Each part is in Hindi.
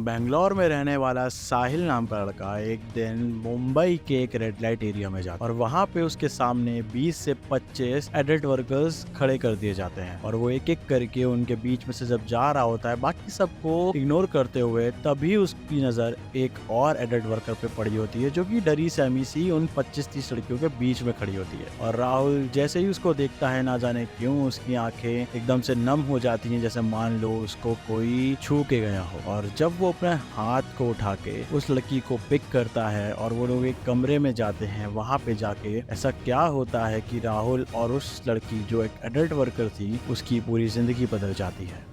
बेंगलोर में रहने वाला साहिल नाम का लड़का एक दिन मुंबई के एक रेड लाइट एरिया में जाता है और वहाँ पे उसके सामने 20 से 25 एडल्ट वर्कर्स खड़े कर दिए जाते हैं और वो एक एक करके उनके बीच में से जब जा रहा होता है बाकी सबको इग्नोर करते हुए, तभी उसकी नजर एक और एडल्ट वर्कर पे पड़ी होती है जो कि डरी सहमी सी उन 25-30 लड़कियों के बीच में खड़ी होती है। और राहुल जैसे ही उसको देखता है, ना जाने क्यों उसकी आंखें एकदम से नम हो जाती हैं, जैसे मान लो उसको कोई छू के गया हो। और जब वो अपने हाथ को उठा के उस लड़की को पिक करता है और वो लोग एक कमरे में जाते हैं, वहां पे जाके ऐसा क्या होता है कि राहुल और उस लड़की जो एक एडल्ट वर्कर थी उसकी पूरी जिंदगी बदल जाती है।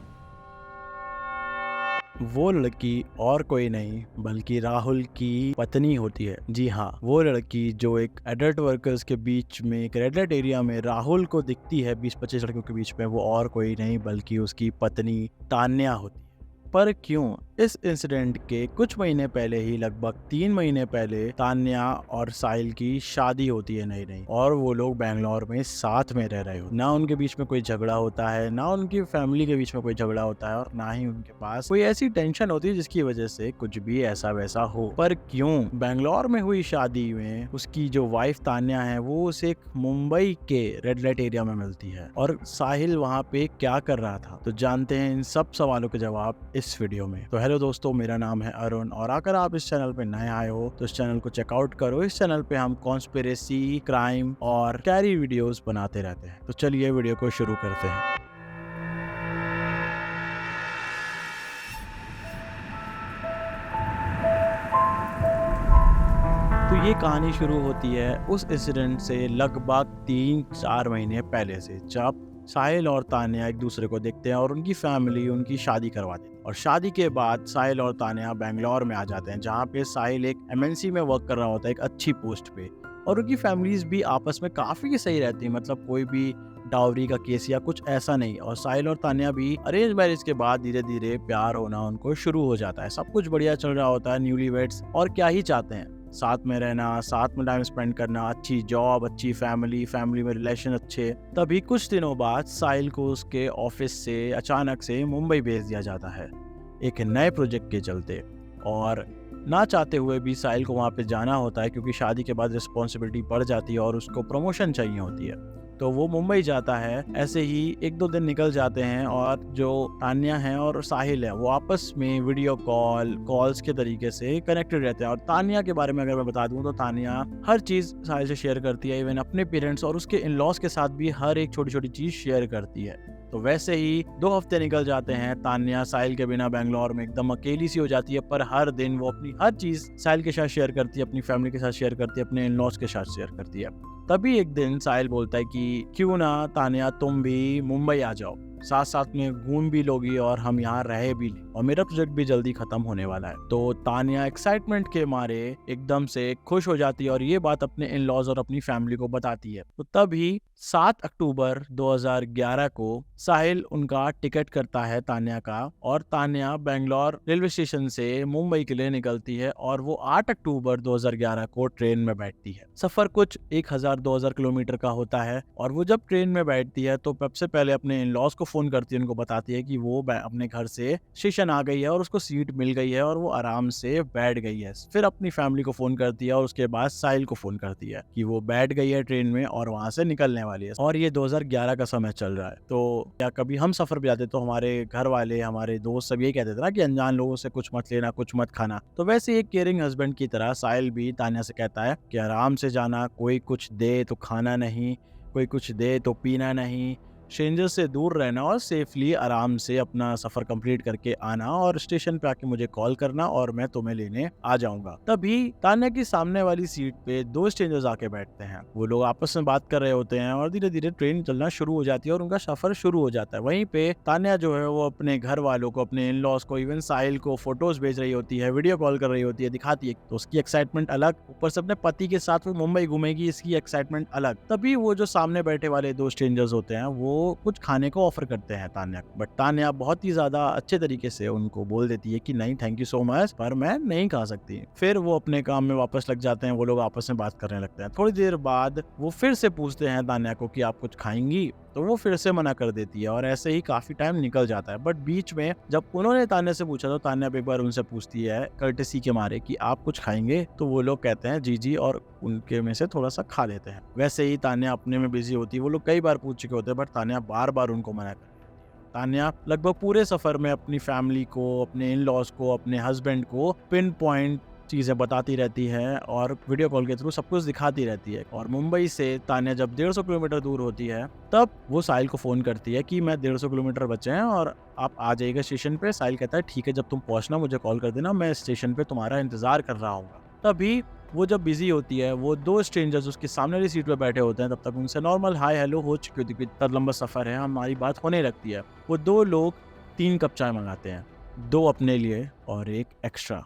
वो लड़की और कोई नहीं बल्कि राहुल की पत्नी होती है। जी हाँ, वो लड़की जो एक एडल्ट वर्कर्स के बीच में एक रेड लाइट एरिया में राहुल को दिखती है 20-25 लड़कियों के बीच में, वो और कोई नहीं बल्कि उसकी पत्नी तान्या होती है। पर क्यों? इस इंसिडेंट के कुछ महीने पहले ही, लगभग 3 महीने पहले, तान्या और साहिल की शादी होती है नई नई, और वो लोग बैंगलोर में साथ में रह रहे हो। ना उनके बीच में कोई झगड़ा होता है, ना उनकी फैमिली के बीच में कोई झगड़ा होता है, और ना ही उनके पास कोई ऐसी टेंशन होती है जिसकी वजह से कुछ भी ऐसा वैसा हो। पर क्यों? बैंगलोर में हुई शादी में उसकी जो वाइफ तान्या है वो उसे एक मुंबई के रेड लाइट एरिया में मिलती है, और साहिल वहाँ पे क्या कर रहा था? तो जानते हैं इन सब सवालों के जवाब इस वीडियो में। तो हेलो दोस्तों, मेरा नाम है अरुण, और अगर आप इस चैनल पे नए आए हो तो इस चैनल को चेकआउट करो। इस चैनल पे हम कॉन्स्पिरेसी, क्राइम और कैरी वीडियोस बनाते रहते हैं। तो चलिए वीडियो को शुरू करते हैं। तो ये कहानी शुरू होती है उस इंसिडेंट से लगभग 3-4 महीने पहले से, जब साहिल और तान्या एक दूसरे को देखते हैं और उनकी फैमिली उनकी शादी करवा देती है। और शादी के बाद साहिल और तान्या बैंगलोर में आ जाते हैं, जहाँ पे साहिल एक एमएनसी में वर्क कर रहा होता है, एक अच्छी पोस्ट पे। और उनकी फैमिलीज भी आपस में काफी सही रहती है, मतलब कोई भी डाउरी का केस या कुछ ऐसा नहीं। और साहिल और तान्या भी अरेंज मैरिज के बाद धीरे धीरे प्यार होना उनको शुरू हो जाता है। सब कुछ बढ़िया चल रहा होता है, न्यूली वेड्स, और क्या ही चाहते हैं? साथ में रहना, साथ में टाइम स्पेंड करना, अच्छी जॉब, अच्छी फैमिली में रिलेशन अच्छे। तभी कुछ दिनों बाद साहिल को उसके ऑफिस से अचानक से मुंबई भेज दिया जाता है एक नए प्रोजेक्ट के चलते। और ना चाहते हुए भी साहिल को वहाँ पे जाना होता है, क्योंकि शादी के बाद रिस्पॉन्सिबिलिटी बढ़ जाती है और उसको प्रमोशन चाहिए होती है। तो वो मुंबई जाता है। ऐसे ही 1-2 दिन निकल जाते हैं और जो तान्या है और साहिल है वो आपस में वीडियो कॉल्स के तरीके से कनेक्टेड रहते हैं। और तान्या के बारे में अगर मैं बता दूं तो तान्या हर चीज साहिल से शेयर करती है, इवन अपने पेरेंट्स और उसके इन लॉज के साथ भी हर एक छोटी छोटी चीज शेयर करती है। तो वैसे ही 2 हफ्ते निकल जाते हैं। तान्या साहिल के बिना बैंगलोर में एकदम अकेली सी हो जाती है, पर हर दिन वो अपनी हर चीज साहिल के साथ शेयर करती है, अपनी फैमिली के साथ शेयर करती है, अपने इन लॉज के साथ शेयर करती है। तभी एक दिन साहिल बोलता है कि क्यों ना तान्या तुम भी मुंबई आ जाओ, साथ साथ में घूम भी लोगी और हम यहाँ रह भी लें, और मेरा प्रोजेक्ट भी जल्दी खत्म होने वाला है। तो तान्या एक्साइटमेंट के मारे एकदम से खुश हो जाती है और ये बात अपने इन लॉज और अपनी फैमिली को बताती है। तो तभी 7 अक्टूबर 2011 को साहिल उनका टिकट करता है तान्या का, और तान्या बेंगलोर रेलवे स्टेशन से मुंबई के लिए निकलती है और वो 8 अक्टूबर 2011 को ट्रेन में बैठती है। सफर कुछ 1000-2000 किलोमीटर का होता है, और वो जब ट्रेन में बैठती है तो सबसे पहले अपने इन लॉज को फोन करती है, उनको बताती है कि वो अपने घर से स्टेशन आ गई है और उसको सीट मिल गई है और वो आराम से बैठ गई है। फिर अपनी फैमिली को फोन करती है और उसके बाद साहिल को फोन करती है कि वो बैठ गई है ट्रेन में और वहां से निकलने वाली है। और ये 2011 का समय चल रहा है। तो क्या कभी हम सफर पे जाते तो हमारे घर वाले, हमारे दोस्त सब यही कहते थे ना कि अनजान लोगों से कुछ मत लेना, कुछ मत खाना। तो वैसे एक केयरिंग हस्बैंड की तरह साहिल भी तान्या से कहता है कि आराम से जाना, कोई कुछ दे तो खाना नहीं, कोई कुछ दे तो पीना नहीं, स्ट्रेंजर से दूर रहना और सेफली आराम से अपना सफर कंप्लीट करके आना, और स्टेशन पे आके मुझे कॉल करना और मैं तुम्हें लेने आ जाऊंगा। तभी तान्या की सामने वाली सीट पे 2 स्ट्रेंजर्स आके बैठते हैं। वो लोग आपस में बात कर रहे होते हैं और धीरे धीरे ट्रेन चलना शुरू हो जाती है और उनका सफर शुरू हो जाता है। वहीं पे तान्या जो है वो अपने घर वालों को, अपने इन लॉज को, इवन साहिल को फोटोज भेज रही होती है, वीडियो कॉल कर रही होती है, दिखाती है। तो उसकी एक्साइटमेंट अलग, ऊपर से अपने पति के साथ वो मुंबई घूमेगी, इसकी एक्साइटमेंट अलग। तभी वो जो सामने बैठे वाले 2 स्ट्रेंजर्स होते हैं वो वो कुछ खाने को ऑफर करते हैं तान्या को, बट तान्या बहुत ही ज्यादा अच्छे तरीके से उनको बोल देती है कि नहीं थैंक यू सो मच, पर मैं नहीं खा सकती। फिर वो अपने काम में वापस लग जाते हैं, वो लोग आपस में बात करने लगते हैं। थोड़ी देर बाद वो फिर से पूछते हैं तान्या को कि आप कुछ खाएंगी, तो वो फिर से मना कर देती है और ऐसे ही काफी टाइम निकल जाता है। बट बीच में जब उन्होंने तान्या से पूछा तो तान्या एक बार उनसे पूछती है कर्टेसी के मारे कि आप कुछ खाएंगे, तो वो लोग कहते हैं जी जी, और उनके में से थोड़ा सा खा लेते हैं। वैसे ही तान्या अपने में बिजी होती है, वो लोग कई बार पूछ चुके होते हैं बट तान्या बार बार उनको मना कर। तान्या लगभग पूरे सफर में अपनी फैमिली को, अपने इन लॉज को, अपने हस्बैंड को पिन पॉइंट चीजें बताती रहती है और वीडियो कॉल के थ्रू सब कुछ दिखाती रहती है। और मुंबई से तान्या जब 150 किलोमीटर दूर होती है तब वो साहिल को फोन करती है कि मैं 150 किलोमीटर बचे हैं और आप आ जाइएगा स्टेशन पे। साहिल कहता है ठीक है, जब तुम पहुंचना मुझे कॉल कर देना, मैं स्टेशन पे तुम्हारा इंतजार कर रहा हूँ। तभी वो जब बिजी होती है, वो दो स्ट्रेंजर्स उसके सामने वाली सीट पे बैठे होते हैं, तब तक उनसे नॉर्मल हाय हेलो हो चुकी होती है, इतना लंबा सफर है, हमारी बात होने लगती है। वो दो लोग 3 कप चाय मंगाते हैं, 2 अपने लिए और 1 एक्स्ट्रा।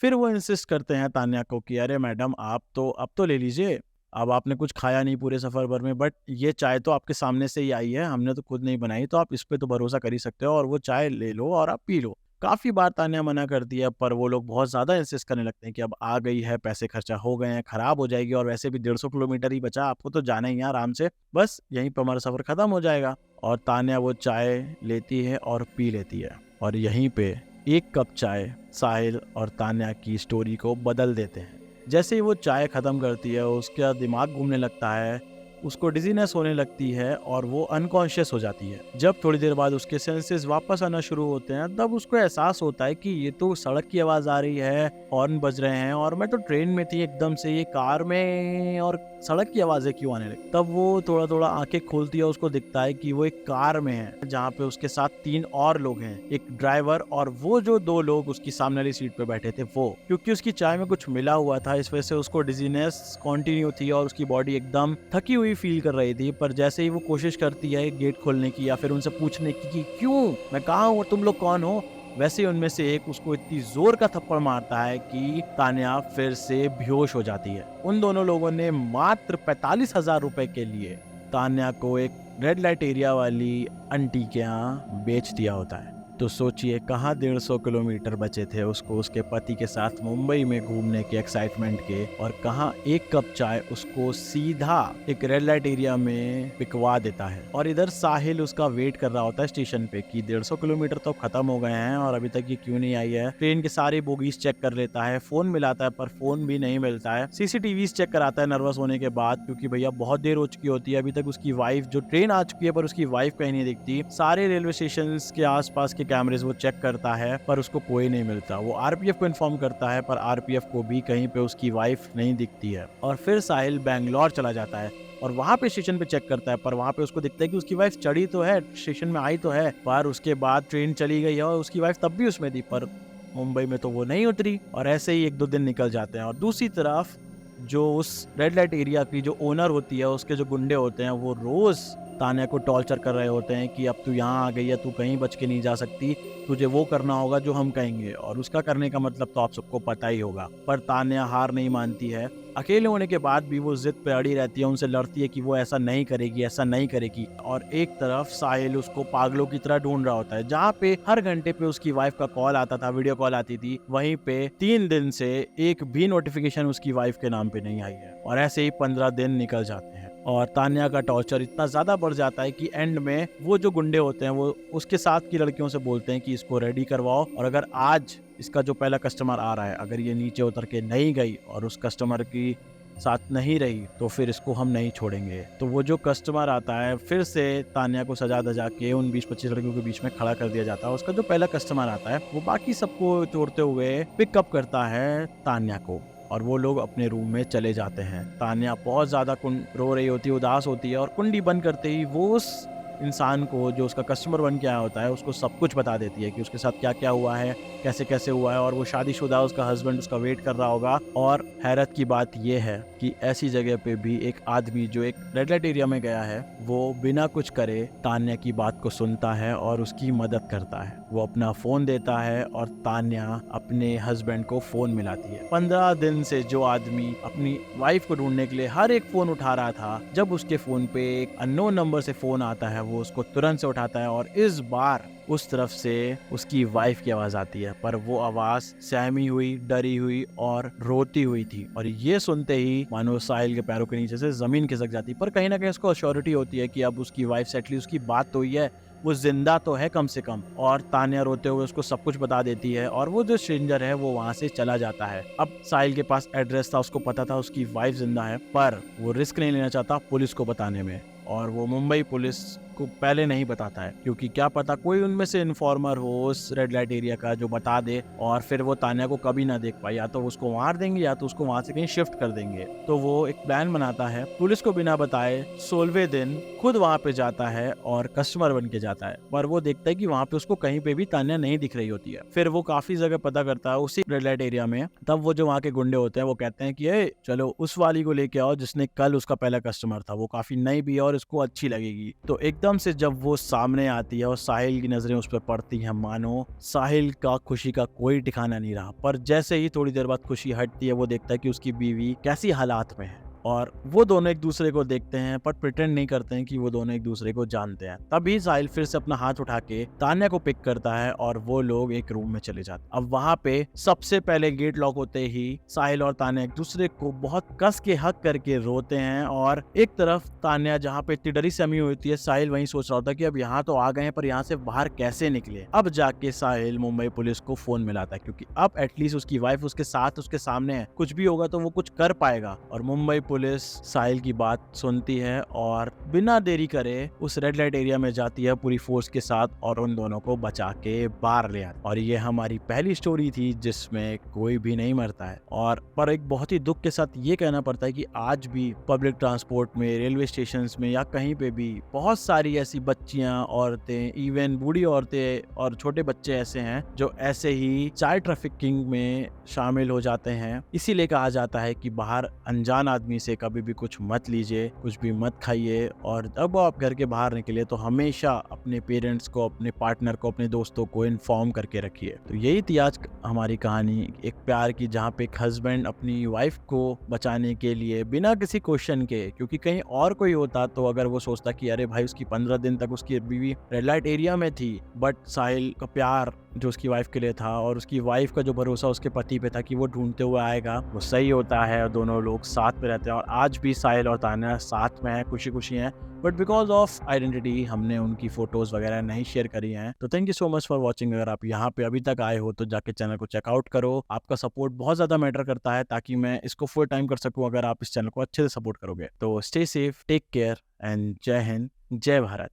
फिर वो इंसिस्ट करते हैं तान्या को कि अरे मैडम आप तो अब तो ले लीजिए, अब आपने कुछ खाया नहीं पूरे सफर भर में, बट ये चाय तो आपके सामने से ही आई है, हमने तो खुद नहीं बनाई, तो आप इस पे तो भरोसा कर ही सकते हो और वो चाय ले लो और आप पी लो। काफी बार तान्या मना करती है पर वो लोग बहुत ज्यादा इंसिस्ट करने लगते हैं कि अब आ गई है, पैसे खर्चा हो गए हैं, खराब हो जाएगी और वैसे भी 150 किलोमीटर ही बचा, आपको तो जाना ही है आराम से, बस यहीं पर हमारा सफर खत्म हो जाएगा। और तान्या वो चाय लेती है और पी लेती है और यहीं पे 1 कप चाय साहिल और तान्या की स्टोरी को बदल देते हैं। जैसे ही वो चाय खत्म करती है उसका दिमाग घूमने लगता है, उसको डिजीनेस होने लगती है और वो अनकॉन्शियस हो जाती है। जब थोड़ी देर बाद उसके सेंसेस वापस आना शुरू होते हैं तब उसको एहसास होता है कि ये तो सड़क की आवाज आ रही है, हॉर्न बज रहे हैं और मैं तो ट्रेन में थी एकदम से, ये कार में और सड़क की आवाजें क्यों आने लगी। तब वो थोड़ा थोड़ा आंखें खोलती है, उसको दिखता है कि वो एक कार में है जहाँ पे उसके साथ 3 और लोग हैं, एक ड्राइवर और वो जो 2 लोग उसकी सामने वाली सीट पे बैठे थे वो। क्योंकि उसकी चाय में कुछ मिला हुआ था इस वजह से उसको डिजीनेस कंटिन्यू थी और उसकी बॉडी एकदम थकी हुई फील कर रही थी। पर जैसे ही वो कोशिश करती है गेट खोलने की या फिर उनसे पूछने की कि क्यों, मैं कहाँ हूँ, तुम लोग कौन हो, वैसे ही उनमें से एक उसको इतनी जोर का थप्पड़ मारता है कि तान्या फिर से बेहोश हो जाती है। उन दोनों लोगों ने मात्र 45,000 रुपए के लिए तान्या को एक रेड लाइट एरिया वाली आंटी के यहाँ बेच दिया होता है। तो सोचिए कहाँ 150 किलोमीटर बचे थे उसको उसके पति के साथ मुंबई में घूमने के एक्साइटमेंट के, और कहाँ 1 कप चाय उसको सीधा एक रेड लाइट एरिया में पिकवा देता है। और इधर साहिल उसका वेट कर रहा होता है स्टेशन पे कि 150 किलोमीटर तो खत्म हो गए हैं और अभी तक ये क्यों नहीं आई है। ट्रेन के सारे बोगीज चेक कर लेता है, फोन मिलाता है पर फोन भी नहीं मिलता है, सीसीटीवी चेक कराता है नर्वस होने के बाद, क्योंकि भैया बहुत देर हो चुकी होती है, अभी तक उसकी वाइफ, जो ट्रेन आ चुकी है पर उसकी वाइफ कहीं नहीं दिखती। सारे रेलवे स्टेशन के आसपास के कैमरेज वो चेक करता है पर उसको कोई नहीं मिलता। वो आरपीएफ को इन्फॉर्म करता है पर आरपीएफ को भी कहीं पे उसकी वाइफ नहीं दिखती है। और फिर साहिल बैंगलोर चला जाता है और वहां पे स्टेशन पे चेक करता है पर वहां पे उसको दिखता है कि उसकी वाइफ चढ़ी तो है, स्टेशन में आई तो है, पर उसके बाद ट्रेन चली गई है और उसकी वाइफ तब भी उसमें थी, पर मुंबई में तो वो नहीं उतरी। और ऐसे ही 1-2 दिन निकल जाते हैं। और दूसरी तरफ जो उस रेड लाइट एरिया की जो ओनर होती है, उसके जो गुंडे होते हैं, वो रोज तान्या को टॉर्चर कर रहे होते हैं कि अब तू यहाँ आ गई है, तू कहीं बच के नहीं जा सकती, तुझे वो करना होगा जो हम कहेंगे। और उसका करने का मतलब तो आप सबको पता ही होगा। पर तान्या हार नहीं मानती है, अकेले होने के बाद भी वो जिद पे अड़ी रहती है, उनसे लड़ती है कि वो ऐसा नहीं करेगी, ऐसा नहीं करेगी। और एक तरफ साहिल उसको पागलों की तरह ढूंढ रहा होता है। जहाँ पे हर घंटे पे उसकी वाइफ का कॉल आता था, वीडियो कॉल आती थी, वहीं पे 3 दिन से एक भी नोटिफिकेशन उसकी वाइफ के नाम पे नहीं आई है। और ऐसे ही 15 दिन निकल जाते हैं और तान्या का टॉर्चर इतना ज्यादा बढ़ जाता है कि एंड में वो जो गुंडे होते हैं वो उसके साथ की लड़कियों से बोलते हैं कि इसको रेडी करवाओ, और अगर आज इसका जो पहला कस्टमर आ रहा है, अगर ये नीचे उतर के नहीं गई और उस कस्टमर की साथ नहीं रही तो फिर इसको हम नहीं छोड़ेंगे। तो वो जो कस्टमर आता है, फिर से तान्या को सजा दजा के उन 20-25 लड़कियों के बीच में खड़ा कर दिया जाता है। उसका जो पहला कस्टमर आता है वो बाकी सबको तोड़ते हुए पिकअप करता है तान्या को और वो लोग अपने रूम में चले जाते हैं। तान्या बहुत ज्यादा रो रही होती है, उदास होती है, और कुंडी बंद करते ही वो उस इंसान को जो उसका कस्टमर बन के आया होता है उसको सब कुछ बता देती है कि उसके साथ क्या क्या हुआ है, कैसे कैसे हुआ है, और वो शादीशुदा, उसका हस्बैंड उसका वेट कर रहा होगा। और हैरत की बात यह है कि ऐसी जगह पे भी एक आदमी जो एक रेड लाइट एरिया में गया है वो बिना कुछ करे तान्या की बात को सुनता है और उसकी मदद करता है। वो अपना फोन देता है और तान्या अपने हस्बैंड को फोन मिलाती है। 15 दिन से जो आदमी अपनी वाइफ को ढूंढने के लिए हर एक फोन उठा रहा था, जब उसके फोन पे एक अननोन नंबर से फोन आता है वो उसको तुरंत से उठाता है और इस बार उस तरफ से उसकी वाइफ की आवाज आती है, पर वो आवाज सहमी हुई, डरी हुई और रोती हुई थी। और ये सुनते ही मानो साहिल के पैरों के नीचे से जमीन खिसक जाती, पर कहीं ना कहीं उसको अश्योरिटी होती है कि अब उसकी वाइफ से एटलीस्ट उसकी बात तो हुई है, वो जिंदा तो है कम से कम। और तान्या रोते हुए उसको सब कुछ बता देती है और वो जो स्ट्रेंजर है वो वहां से चला जाता है। अब साहिल के पास एड्रेस था, उसको पता था उसकी वाइफ जिंदा है, पर वो रिस्क नहीं लेना चाहता पुलिस को बताने में, और वो मुंबई पुलिस को पहले नहीं बताता है, क्योंकि क्या पता कोई उनमें से इन्फॉर्मर हो उस रेड लाइट एरिया का जो बता दे और फिर वो तान्या को कभी ना देख पाए, या तो उसको मार देंगे या तो उसको वहां से कहीं शिफ्ट कर देंगे। तो वो एक प्लान बनाता है, पुलिस को बिना बताए 16वें दिन खुद वहां पे जाता है और कस्टमर बन के जाता है, पर वो देखता है कि वहां पे उसको कहीं पे भी तान्या नहीं दिख रही होती है। फिर वो काफी जगह पता करता है उसी रेड लाइट एरिया में, तब वो जो वहाँ के गुंडे होते हैं वो कहते हैं कि ए चलो उस वाली को लेके आओ जिसने कल उसका पहला कस्टमर था, वो काफी नई भी है और इसको अच्छी लगेगी। तो एकदम से जब वो सामने आती है और साहिल की नजरें उस पर पड़ती हैं, मानो साहिल का खुशी का कोई ठिकाना नहीं रहा। पर जैसे ही थोड़ी देर बाद खुशी हटती है, वो देखता है कि उसकी बीवी कैसी हालात में है, और वो दोनों एक दूसरे को देखते हैं पर प्रिटेंड नहीं करते हैं कि वो दोनों एक दूसरे को जानते हैं। तभी साहिल फिर से अपना हाथ उठा के तान्या को पिक करता है और वो लोग एक रूम में चले जाते हैं। अब वहां पे सबसे पहले गेट लॉक होते ही साहिल और तान्या एक दूसरे को बहुत कस के हक करके रोते हैं, और एक तरफ तान्या जहाँ पे इतनी डरी सहमी होती है, साहिल वहीं सोच रहा होता है कि अब यहाँ तो आ गए हैं पर यहाँ से बाहर कैसे निकले। अब जाके साहिल मुंबई पुलिस को फोन मिलाता है, क्योंकि अब एटलीस्ट उसकी वाइफ उसके साथ उसके सामने है, कुछ भी होगा तो वो कुछ कर पाएगा। और मुंबई पुलिस साहिल की बात सुनती है और बिना देरी करे उस रेड लाइट एरिया में जाती है पूरी फोर्स के साथ और उन दोनों को बचा के बाहर ले आती। और ये हमारी पहली स्टोरी थी जिसमें कोई भी नहीं मरता है, और पर एक बहुत ही दुख के साथ ये कहना पड़ता है कि आज भी पब्लिक ट्रांसपोर्ट में, रेलवे स्टेशन में या कहीं पे भी बहुत सारी ऐसी बच्चियां, औरतें, इवन बूढ़ी औरतें और छोटे बच्चे ऐसे हैं जो ऐसे ही चाइल्ड ट्रैफिकिंग में शामिल हो जाते हैं। इसीलिए कहा जाता है कि बाहर अनजान आदमी से कभी भी कुछ मत लीजिए, कुछ भी मत खाइए, और जब आप घर के बाहर निकले तो हमेशा अपने पेरेंट्स को, अपने पार्टनर को, अपने दोस्तों को इन्फॉर्म करके रखिए। तो यही थी आज हमारी कहानी एक प्यार की, जहाँ पे एक हस्बैंड अपनी वाइफ को बचाने के लिए बिना किसी क्वेश्चन के, क्योंकि कहीं और कोई होता तो अगर वो सोचता कि अरे भाई उसकी 15 दिन तक उसकी बीवी रेड लाइट एरिया में थी, बट साहिल का प्यार जो उसकी वाइफ के लिए था और उसकी वाइफ का जो भरोसा उसके पति पे था कि वो ढूंढते हुए आएगा, वो सही होता है और दोनों लोग साथ में रहते हैं। और आज भी साहिल और तान्या साथ में है, खुशी खुशी हैं, बट बिकॉज ऑफ आइडेंटिटी हमने उनकी फोटोज वगैरह नहीं शेयर करी हैं। तो thank you so much for watching. अगर आप यहाँ पे अभी तक आए हो तो जाके चैनल को चेकआउट करो, आपका सपोर्ट बहुत ज्यादा मैटर करता है ताकि मैं इसको फुल टाइम कर सकूं अगर आप इस चैनल को अच्छे से सपोर्ट करोगे। तो stay safe, take care and जय हिंद, जय भारत।